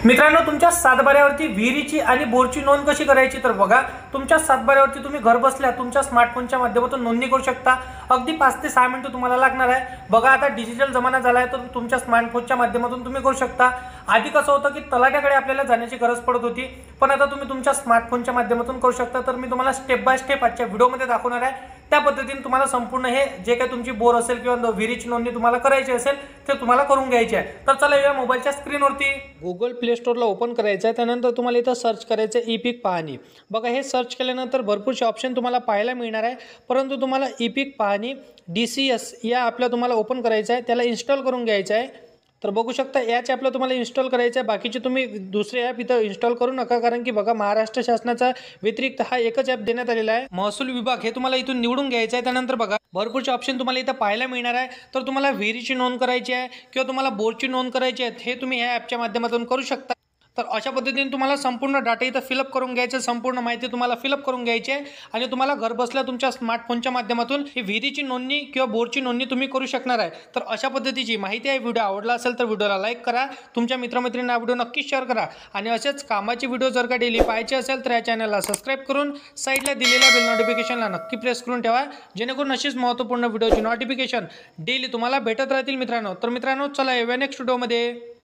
मित्रांनो, तुमच्या सातबाऱ्यावरती विहिरीची आणि बोरची नोंद कशी करायची तर बघा, तुमच्या सातबाऱ्यावरती तुम्ही घर बसल्या तुमच्या स्मार्टफोनच्या माध्यमातून नोंदणी करू शकता। अगदी 5 ते 6 मिनिटं तुम्हाला लागणार आहे। बघा, आता डिजिटल जमाना झाला आहे, तर तुमच्या स्मार्टफोनच्या माध्यमातून तुम्ही करू शकता। आधी कसं होतं की तलाट्याकडे आपल्याला जाण्याची गरज पडत होती, पण आता तुम्ही तुमच्या स्मार्टफोनच्या माध्यमातून करू शकता। तर मी तुम्हाला स्टेप बाय स्टेप आजच्या व्हिडिओमध्ये दाखवणार आहे। त्या पद्धतीने तुम्हाला संपूर्ण हे जे काही तुमची बोर असेल किंवा विहिरीची नोंदणी तुम्हाला करायची असेल ते तुम्हाला करून घ्यायची आहे। तर चला या मोबाईलच्या स्क्रीनवरती गुगल प्ले स्टोरला ओपन करायचं आहे। त्यानंतर तुम्हाला इथं सर्च करायचं आहे ई-पीक पाहणी। बघा, हे सर्च केल्यानंतर भरपूरसे ऑप्शन तुम्हाला पाहायला मिळणार आहे, परंतु तुम्हाला ई-पीक पाहणी DCS या ॲपला तुम्हाला ओपन करायचं आहे, त्याला इन्स्टॉल करून घ्यायचं आहे। तर बघू शकता याच ॲपला तुम्हाला इन्स्टॉल करायचं आहे। बाकीचे तुम्ही दुसरे ॲप इथं इन्स्टॉल करू नका, कारण की बघा महाराष्ट्र शासनाचा व्यतिरिक्त हा एकच ॲप देण्यात आलेला आहे, महसूल विभाग। हे तुम्हाला इथून निवडून घ्यायचं आहे। त्यानंतर बघा भरपूरचे ऑप्शन तुम्हाला इथं पाहायला मिळणार आहे। तर तुम्हाला विहिरीची नोंद करायची आहे किंवा तुम्हाला बोरची नोंद करायची आहे, हे तुम्ही ह्या ॲपच्या माध्यमातून करू शकता। तर अशा पद्धतीने तुम्हाला संपूर्ण डाटा इथं फिलअप करून घ्यायचं, संपूर्ण माहिती तुम्हाला फिलअप करून घ्यायची आहे आणि तुम्हाला घर बसल्या तुमच्या स्मार्टफोनच्या माध्यमातून ही विहिरीची नोंदणी किंवा बोरची नोंदणी तुम्ही करू शकणार आहे। तर अशा पद्धतीची माहिती आहे। व्हिडिओ आवडला असेल तर व्हिडिओला लाईक करा, तुमच्या मित्रमैत्रिणींना व्हिडिओ नक्की शेअर करा आणि असेच कामाचे व्हिडिओ जर का डेली पाहायचे असेल तर या चॅनलला सबस्क्राईब करून साईडला दिलेल्या बेल नोटिफिकेशनला नक्की प्रेस करून ठेवा, जेणेकरून अशीच महत्त्वपूर्ण व्हिडिओची नोटिफिकेशन डेली तुम्हाला भेटत राहतील मित्रांनो। तर मित्रांनो, चला या नेक्स्ट व्हिडिओमध्ये।